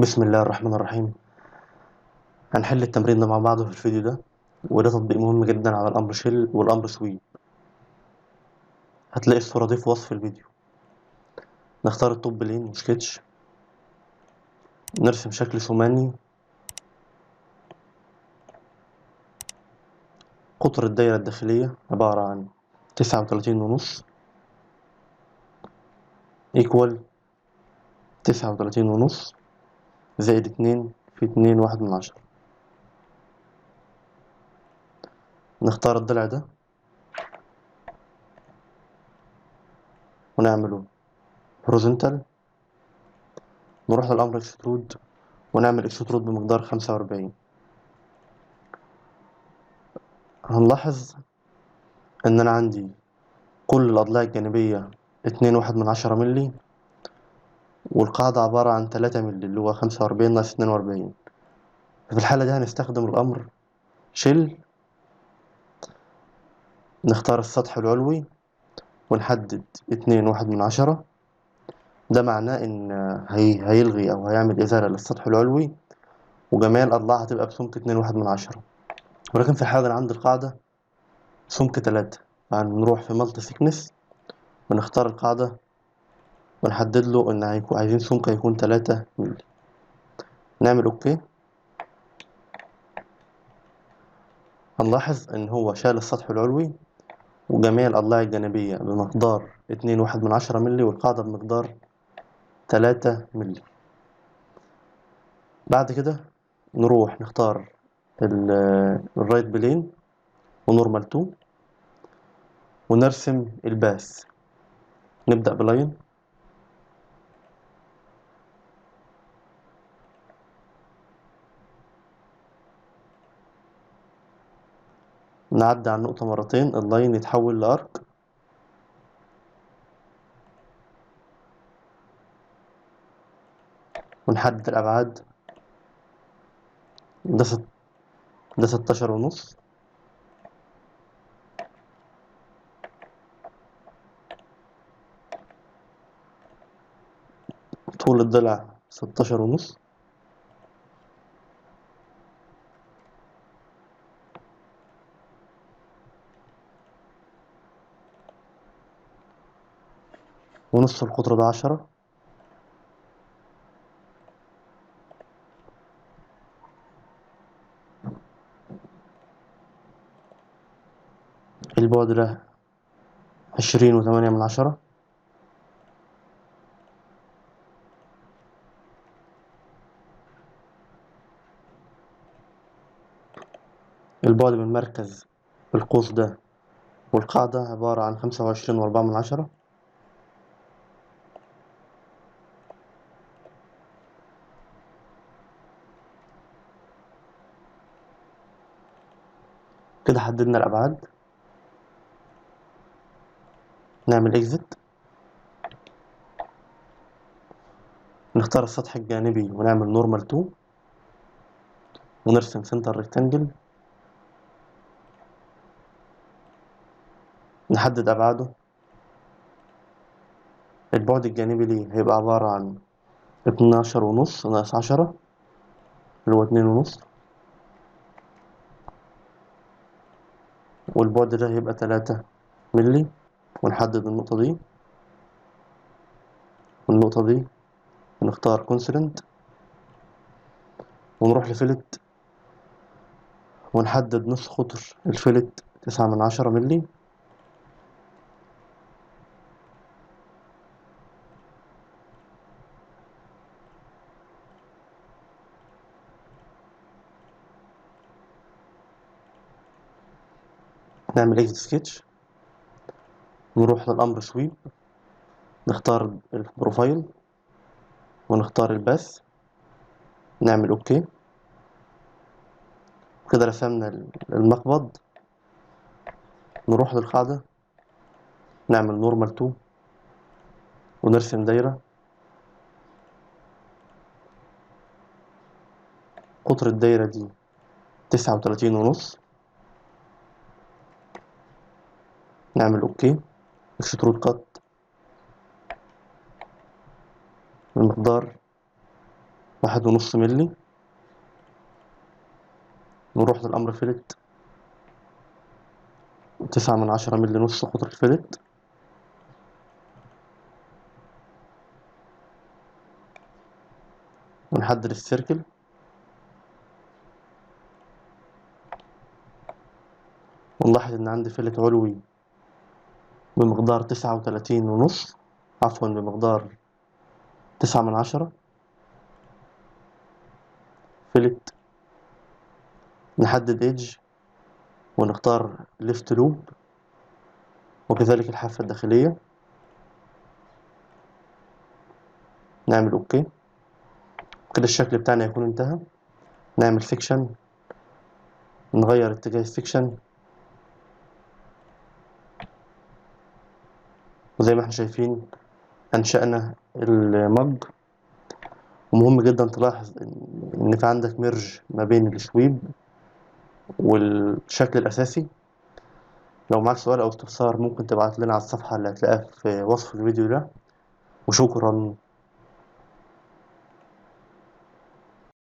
بسم الله الرحمن الرحيم. هنحل التمرين ده مع بعض في الفيديو ده، وده تطبيق مهم جدا على الأمر شيل والأمر سويب. هتلاقي الصورة دي في وصف الفيديو. نختار التوب بلين وسكتش، نرسم شكل ثماني. قطر الدايرة الداخلية عبارة عن 39.5 إيكوال 39.5 زائد 2 في 2.1. نختار الضلع ده ونعمله هوريزونتال. نروح للأمر اكسترود ونعمل اكسترود بمقدار 45. هنلاحظ إن أنا عندي كل الأضلاع الجانبية 2.1 ملي، والقاعدة عبارة عن 3 ملي اللي هو 45 ناقص 42. في الحالة دي هنستخدم الأمر شيل. نختار السطح العلوي ونحدد 2.1. ده معناه إن هيلغي أو هيعمل إزالة للسطح العلوي، وجميع الأضلاع هتبقى بسمك 2.1. ولكن في الحالة اللي عند القاعدة سمك 3، فهنروح في مالتي ثيكنس ونختار القاعدة ونحدد له إن عايزين سمك هيكون 3 ملي. نعمل أوكي. هنلاحظ إن هو شال السطح العلوي وجميع الأضلاع الجانبية بمقدار 2.1 ملي، والقاعدة بمقدار 3 ملي. بعد كده نروح نختار الرايت بلين ونورمال 2 ونرسم الباس. نبدأ بلاين، نعدي على النقطة مرتين، اللاين يتحول لأرك. ونحدد الأبعاد. ده ده 16.5. طول الضلع 16.5. ونص القطر ده 10. البعد ده 20.8. البعد من مركز القوس ده والقاعدة عبارة عن 25.4. كده حددنا الأبعاد. نعمل إكزit، نختار السطح الجانبي ونعمل نورمال 2 ونرسم سنتر ريكتانجل. نحدد أبعاده. البعد الجانبي ليه هيبقى عبارة عن 12.5 ناقص 10 اللي هو 2.5، والبعد ده هيبقى 3 ملي. ونحدد النقطة دي والنقطة دي ونختار كونسلنت ونروح لفلت ونحدد نص قطر الفلت 9 من 10 ملي. نعمل اكزit سكتش، نروح للأمر سويب، نختار البروفايل ونختار الباث، نعمل اوكي. كده رسمنا المقبض. نروح للقاعدة نعمل نورمال 2 ونرسم دايرة. قطر الدايرة دي 39.5. نعمل اوكي. اكسترود كات المقدار 1.5 ملي. نروح للأمر فيلت 9/10 ملي، نص قطر الفيلت. ونحدد السيركل. ونلاحظ إن عندي فيلت علوي بمقدار 39.5، عفوا بمقدار 9/10 فيلت. نحدد ايدج ونختار ليفت لوب، وكذلك الحافة الداخلية. نعمل اوكي. كده الشكل بتاعنا يكون انتهى. نعمل سيكشن، نغير اتجاه السيكشن، وزي ما احنا شايفين انشأنا المج. ومهم جدا تلاحظ ان في عندك ميرج ما بين الشويب والشكل الاساسي. لو معاك سؤال او استفسار ممكن تبعت لنا على الصفحة اللي هتلاقيها في وصف الفيديو ده. وشكرا.